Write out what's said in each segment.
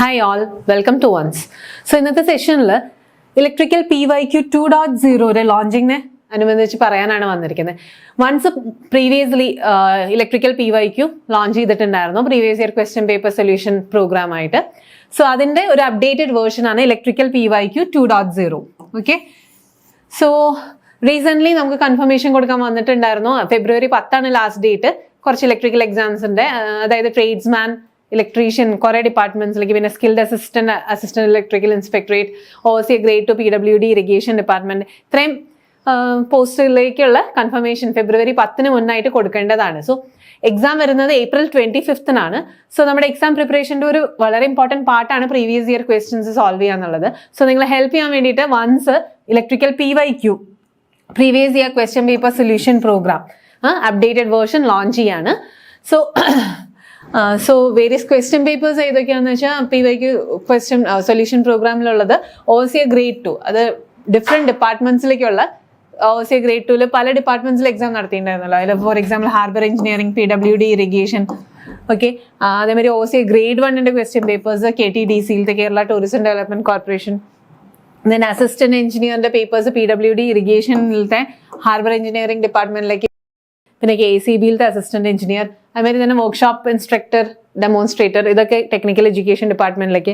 Hi all, welcome to once. So ഇന്നത്തെ സെഷനിൽ electrical PYQ 2.0 ലോഞ്ചിങ്ങിനെ അനുബന്ധിച്ച് പറയാനാണ് വന്നിരിക്കുന്നത്. Once previously electrical PYQ launch ചെയ്തിട്ടുണ്ടായിരുന്നു, previous year question paper solution program ആയിട്ട്. സോ അതിന്റെ ഒരു അപ്ഡേറ്റഡ് വേർഷൻ ആണ് electrical PYQ 2.0. Okay, so recent നമുക്ക് കൺഫർമേഷൻ കൊടുക്കാൻ വന്നിട്ടുണ്ടായിരുന്നു. February 10 last date. കുറച്ച് ഇലക്ട്രിക്കൽ എക്സാംസിന്റെ, അതായത് ട്രേഡ്സ്മാൻ, ഇലക്ട്രീഷ്യൻ, കുറെ ഡിപ്പാർട്ട്മെന്റ്സിലേക്ക്, പിന്നെ skilled assistant electrical inspectorate, overseer grade 2 PWD irrigation department, ഇത്രയും പോസ്റ്റിലേക്കുള്ള കൺഫർമേഷൻ ഫെബ്രുവരി 10 മുന്നായിട്ട് കൊടുക്കേണ്ടതാണ്. സോ എക്സാം വരുന്നത് April 25 സോ നമ്മുടെ എക്സാം പ്രിപ്പറേഷൻ്റെ ഒരു വളരെ ഇമ്പോർട്ടൻറ്റ് പാർട്ടാണ് പ്രീവിയസ് ഇയർ ക്വസ്റ്റ്യൻസ് സോൾവ് ചെയ്യാന്നുള്ളത്. സോ നിങ്ങളെ ഹെൽപ്പ് ചെയ്യാൻ വേണ്ടിയിട്ട് once electrical PYQ previous year question paper solution program updated version launch ചെയ്യാണ്. സോ വേരിയസ് ക്വസ്റ്റ്യൻ പേപ്പേഴ്സ് ഏതൊക്കെയാണെന്ന് വെച്ചാൽ PYQ ക്വസ്റ്റ്യൻ സൊല്യൂഷൻ പ്രോഗ്രാമിലുള്ളത് ഓവർസിയർ ഗ്രേഡ് 2, അത് ഡിഫറെൻറ്റ് ഡിപ്പാർട്ട്മെന്റ്സിലേക്കുള്ള ഓവർസിയർ ഗ്രേഡ് 2 പല ഡിപ്പാർട്ട്മെന്റ്സിൽ എക്സാം നടത്തിയിട്ടുണ്ടായിരുന്നല്ലോ. അതിൽ for example harbour engineering, PWD irrigation, okay. അതേമാതിരി overseer grade 1 question papers KTDC, Kerala tourism development corporation. Then assistant എഞ്ചിനീയറിന്റെ പേപ്പേഴ്സ് PWD ഇറിഗേഷനിലത്തെ ഹാർബർ എഞ്ചിനീയറിംഗ് ഡിപ്പാർട്ട്മെന്റിലേക്ക്, പിന്നെ KCBയിലത്തെ അസിസ്റ്റന്റ് എഞ്ചിനീയർ, അതുമാതിരി തന്നെ വർക്ക്ഷോപ്പ് ഇൻസ്ട്രക്ടർ, ഡെമോൺസ്ട്രേറ്റർ, ഇതൊക്കെ ടെക്നിക്കൽ എഡ്യൂക്കേഷൻ ഡിപ്പാർട്ട്മെന്റിലേക്ക്.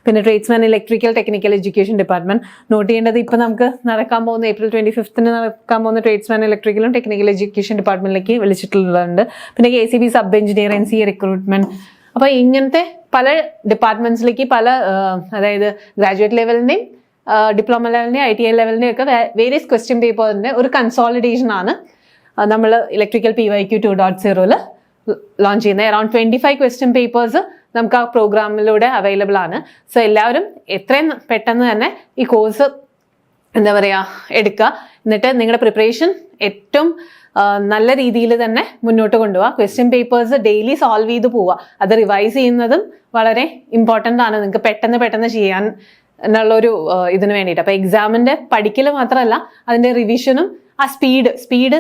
പിന്നെ tradesman electrical technical education department. Note ചെയ്യേണ്ടത്, ഇപ്പം നമുക്ക് നടക്കാൻ പോകുന്ന April 25 നടക്കാൻ പോകുന്ന ട്രേഡ്സ്മാൻ ഇലക്ട്രിക്കലും ടെക്നിക്കൽ എഡ്യൂക്കേഷൻ ഡിപ്പാർട്ട്മെന്റിലേക്ക് വിളിച്ചിട്ടുള്ളതുണ്ട്. പിന്നെ KCB sub engineer, NCA recruitment. അപ്പോൾ ഇങ്ങനത്തെ പല ഡിപ്പാർട്ട്മെന്റ്സിലേക്ക് അതായത് ഗ്രാജുവേറ്റ് ലെവലിന്റെയും ഡിപ്ലോമ ലെവലിന്റെയും ITI ലെവലിന്റെയും ഒക്കെ വേരിയസ് ക്വസ്റ്റ്യൻ പേപ്പറിന്റെ ഒരു കൺസോളിഡേഷൻ ആണ് നമ്മൾ ഇലക്ട്രിക്കൽ PYQ 2.0 ലോഞ്ച് ചെയ്യുന്നത്. അറൌണ്ട് 25 ക്വസ്റ്റ്യൻ പേപ്പേഴ്സ് നമുക്ക് ആ പ്രോഗ്രാമിലൂടെ അവൈലബിൾ ആണ്. സോ എല്ലാവരും എത്രയും പെട്ടെന്ന് തന്നെ ഈ കോഴ്സ് എടുക്കുക. എന്നിട്ട് നിങ്ങളുടെ പ്രിപ്പറേഷൻ ഏറ്റവും നല്ല രീതിയിൽ തന്നെ മുന്നോട്ട് കൊണ്ടുപോവുക. ക്വസ്റ്റ്യൻ പേപ്പേഴ്സ് ഡെയിലി സോൾവ് ചെയ്ത് പോവുക. അത് റിവൈസ് ചെയ്യുന്നതും വളരെ ഇമ്പോർട്ടൻ്റ് ആണ്, നിങ്ങൾക്ക് പെട്ടെന്ന് ചെയ്യാൻ എന്നുള്ളൊരു ഇതിന് വേണ്ടിയിട്ട്. അപ്പോൾ എക്സാമിൻ്റെ പഠിക്കൽ മാത്രമല്ല, അതിൻ്റെ റിവിഷനും ആ സ്പീഡ്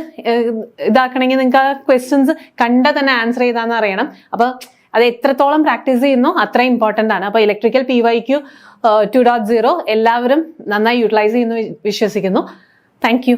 ഇതാക്കണമെങ്കിൽ നിങ്ങൾക്ക് ആ ക്വസ്റ്റ്യൻസ് കണ്ടാൽ തന്നെ ആൻസർ ചെയ്താന്ന് അറിയണം. അപ്പോൾ അത് എത്രത്തോളം പ്രാക്ടീസ് ചെയ്യുന്നോ അത്രയും ഇമ്പോർട്ടൻ്റ് ആണ്. അപ്പോൾ ഇലക്ട്രിക്കൽ PYQ 2.0 എല്ലാവരും നന്നായി യൂട്ടിലൈസ് ചെയ്യുന്നു വിശ്വസിക്കുന്നു. Thank you.